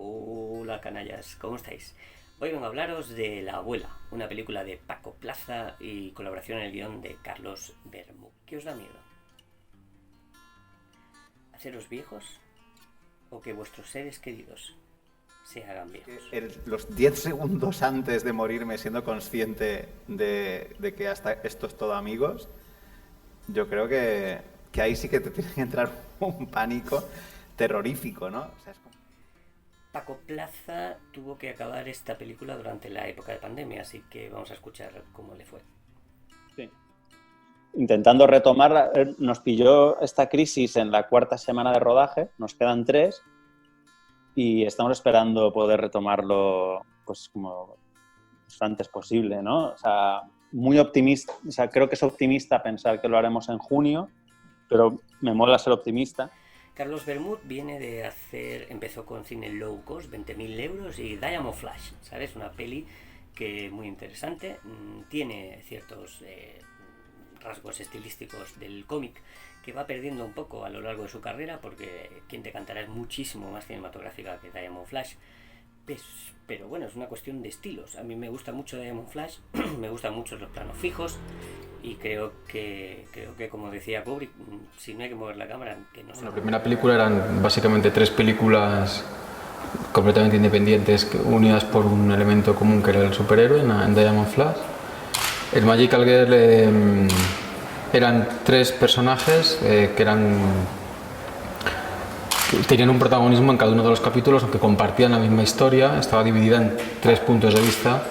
Hola canallas, ¿cómo estáis? Hoy vengo a hablaros de La Abuela, una película de Paco Plaza y colaboración en el guión de Carlos Bermú. ¿Qué os da miedo? ¿Haceros viejos? ¿O que vuestros seres queridos se hagan viejos? Los 10 segundos antes de morirme, siendo consciente de que hasta esto es todo amigos, yo creo que ahí sí que te tiene que entrar un pánico terrorífico, ¿no? O sea, es como... Paco Plaza tuvo que acabar esta película durante la época de pandemia, así que vamos a escuchar cómo le fue. Sí. Intentando retomarla, nos pilló esta crisis en la cuarta semana de rodaje, nos quedan 3 y estamos esperando poder retomarlo pues como lo antes posible, ¿no? O sea, muy optimista, o sea, creo que es optimista pensar que lo haremos en junio, pero me mola ser optimista. Carlos Bermud viene de empezó con cine low cost, 20.000 euros, y Diamond Flash, ¿sabes? Una peli que muy interesante, tiene ciertos rasgos estilísticos del cómic que va perdiendo un poco a lo largo de su carrera, porque Quien te cantará es muchísimo más cinematográfica que Diamond Flash. Pero bueno, es una cuestión de estilos. A mí me gusta mucho Diamond Flash, me gustan mucho los planos fijos, y creo que como decía Kubrick, si no hay que mover la cámara, que no se... La primera película eran básicamente 3 películas completamente independientes, unidas por un elemento común que era el superhéroe en Diamond Flash. El Magical Girl eran 3 personajes que tenían un protagonismo en cada uno de los capítulos, aunque compartían la misma historia. Estaba dividida en 3 puntos de vista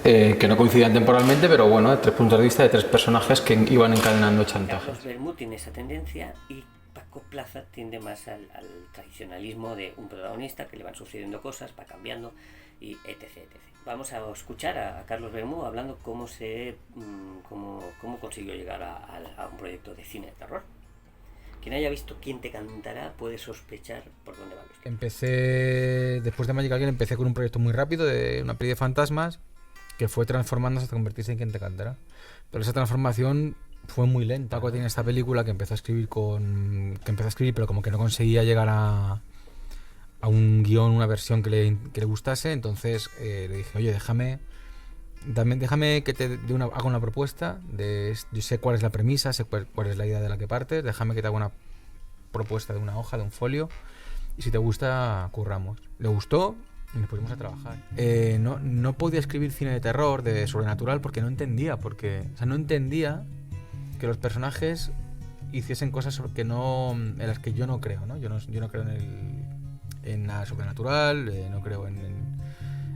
que no coincidían temporalmente, pero bueno, 3 puntos de vista de 3 personajes que iban encadenando chantajes. Carlos Bermud tiene esa tendencia y Paco Plaza tiende más al tradicionalismo de un protagonista que le van sucediendo cosas, va cambiando, y etc. Vamos a escuchar a Carlos Bermud hablando cómo consiguió llegar a un proyecto de cine de terror. Quien haya visto Quien te cantará puede sospechar por dónde van los tiros. Después de Magical Girl, empecé con un proyecto muy rápido de una peli de fantasmas que fue transformándose hasta convertirse en Quien te cantará. Pero esa transformación fue muy lenta. Paco tiene esta película que empezó a escribir pero como que no conseguía llegar a un guión, una versión que le gustase. Entonces le dije, oye, déjame que haga una propuesta. Yo sé cuál es la premisa, sé cuál es la idea de la que partes. Déjame que te haga una propuesta de una hoja, de un folio, y si te gusta, curramos. Le gustó y nos pusimos a trabajar. No podía escribir cine de terror, de sobrenatural, porque no entendía que los personajes hiciesen cosas en las que yo no creo, ¿no? Yo no creo en nada sobrenatural, no creo en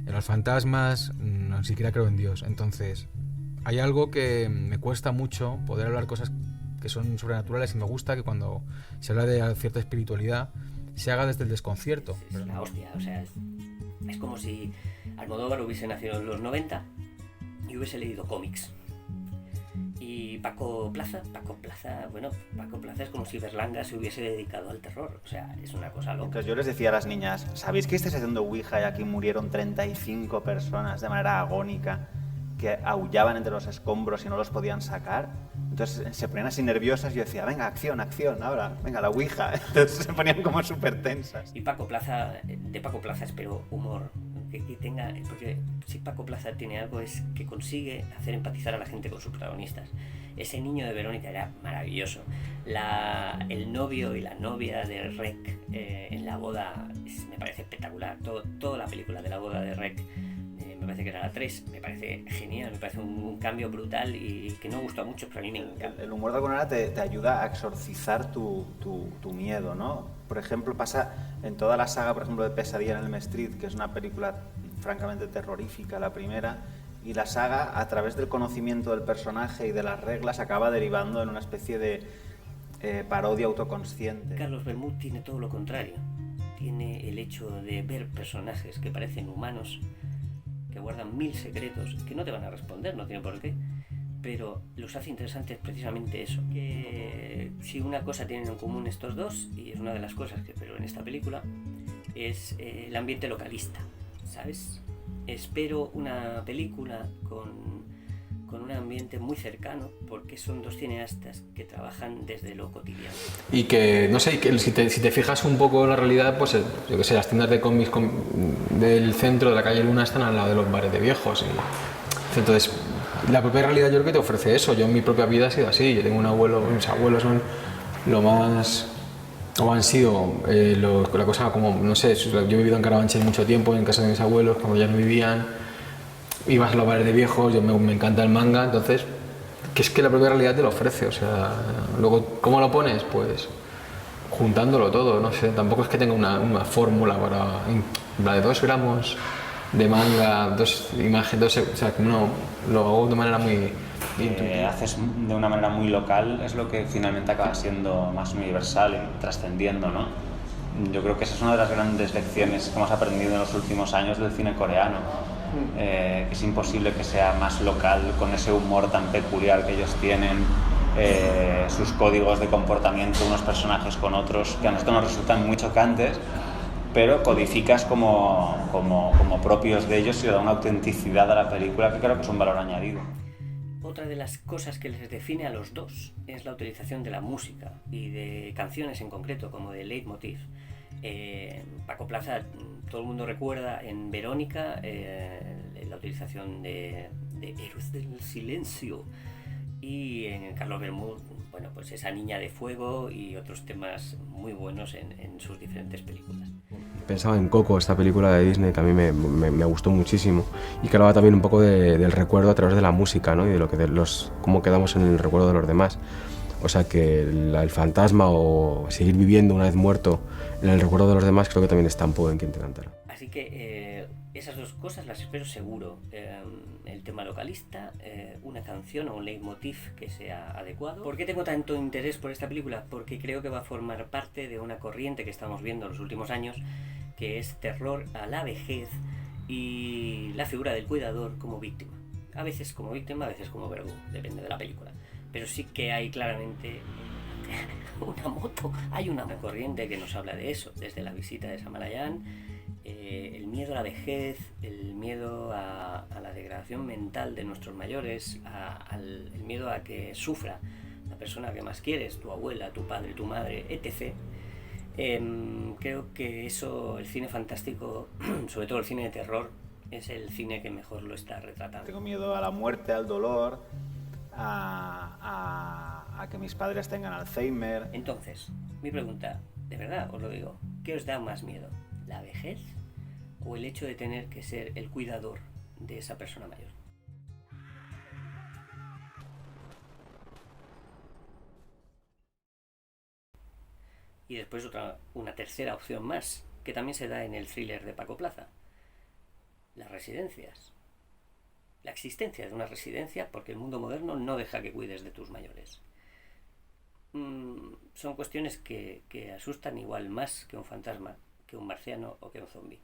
los fantasmas, no siquiera creo en Dios. Entonces, hay algo que me cuesta mucho poder hablar cosas que son sobrenaturales, y me gusta que cuando se habla de cierta espiritualidad se haga desde el desconcierto. Es la hostia, o sea, es como si Almodóvar hubiese nacido en los 90 y hubiese leído cómics. Y Paco Plaza es como si Berlanga se hubiese dedicado al terror. O sea, es una cosa loca. Entonces yo les decía a las niñas, ¿sabéis que estáis haciendo Ouija y aquí murieron 35 personas de manera agónica, que aullaban entre los escombros y no los podían sacar? Entonces se ponían así nerviosas y yo decía, venga, acción, ahora, venga, la Ouija. Entonces se ponían como súper tensas. Y de Paco Plaza espero humor, que tenga, porque si Paco Plaza tiene algo es que consigue hacer empatizar a la gente con sus protagonistas. Ese niño de Verónica era maravilloso. El novio y la novia de Rec en la boda me parece espectacular. Toda la película de la boda de Rec, me parece que era la 3, me parece genial, me parece un cambio brutal y que no gusta mucho, pero a mí me encanta. El humor de alguna manera te ayuda a exorcizar tu miedo, ¿no? Por ejemplo, pasa en toda la saga, por ejemplo, de Pesadilla en Elm Street, que es una película francamente terrorífica, la primera, y la saga, a través del conocimiento del personaje y de las reglas, acaba derivando en una especie de parodia autoconsciente. Carlos Bermud tiene todo lo contrario. Tiene el hecho de ver personajes que parecen humanos, que guardan 1000 secretos, que no te van a responder, no tiene por qué, pero los hace interesantes precisamente eso. Que si una cosa tienen en común estos dos, y es una de las cosas que espero en esta película, es el ambiente localista, ¿sabes? Espero una película con con un ambiente muy cercano, porque son dos cineastas que trabajan desde lo cotidiano. Y que, no sé, que si te fijas un poco en la realidad, pues yo qué sé, las tiendas de cómics del centro de la calle Luna están al lado de los bares de viejos. Entonces, la propia realidad yo creo que te ofrece eso. Yo en mi propia vida ha sido así. Yo tengo un abuelo, mis abuelos son lo más... o han sido la cosa como, no sé, yo he vivido en Carabanchel mucho tiempo, en casa de mis abuelos, cuando ya no vivían. Ibas a los bares de viejos, me encanta el manga, entonces, que es que la propia realidad te lo ofrece, o sea, luego, ¿cómo lo pones? Pues juntándolo todo, no sé, tampoco es que tenga una fórmula para, de 2 gramos de manga, 2 imágenes, o sea, que no, lo hago de manera muy intuitiva. Haces de una manera muy local, es lo que finalmente acaba siendo más universal y trascendiendo, ¿no? Yo creo que esa es una de las grandes lecciones que hemos aprendido en los últimos años del cine coreano. Que es imposible que sea más local, con ese humor tan peculiar que ellos tienen, sus códigos de comportamiento unos personajes con otros, que a nosotros nos resultan muy chocantes, pero codificas como propios de ellos y le da una autenticidad a la película que creo que es un valor añadido. Otra de las cosas que les define a los dos es la utilización de la música y de canciones en concreto, como de leitmotiv. Paco Plaza, todo el mundo recuerda en Verónica la utilización de Héroes del Silencio, y en Carlos Bermúdez, bueno, pues esa Niña de Fuego y otros temas muy buenos en sus diferentes películas. Pensaba en Coco, esta película de Disney que a mí me gustó muchísimo y que hablaba también un poco del recuerdo a través de la música, ¿no? Y de cómo quedamos en el recuerdo de los demás. O sea que el fantasma o seguir viviendo una vez muerto en el recuerdo de los demás creo que también está un poco en Quien te cantara. Así que esas dos cosas las espero seguro. El tema localista, una canción o un leitmotiv que sea adecuado. ¿Por qué tengo tanto interés por esta película? Porque creo que va a formar parte de una corriente que estamos viendo en los últimos años, que es terror a la vejez y la figura del cuidador como víctima. A veces como víctima, a veces como verdugo, depende de la película. Pero sí que hay claramente una moto, hay una corriente que nos habla de eso, desde La visita de Shyamalan, el miedo a la vejez, el miedo a la degradación mental de nuestros mayores, el miedo a que sufra la persona que más quieres, tu abuela, tu padre, tu madre, etc. Creo que eso, el cine fantástico, sobre todo el cine de terror, es el cine que mejor lo está retratando. Tengo miedo a la muerte, al dolor, a que mis padres tengan Alzheimer. Entonces, mi pregunta, de verdad os lo digo, ¿qué os da más miedo? ¿La vejez o el hecho de tener que ser el cuidador de esa persona mayor? Y después una tercera opción más, que también se da en el thriller de Paco Plaza: las residencias. La existencia de una residencia, porque el mundo moderno no deja que cuides de tus mayores. Son cuestiones que asustan igual más que un fantasma, que un marciano o que un zombi.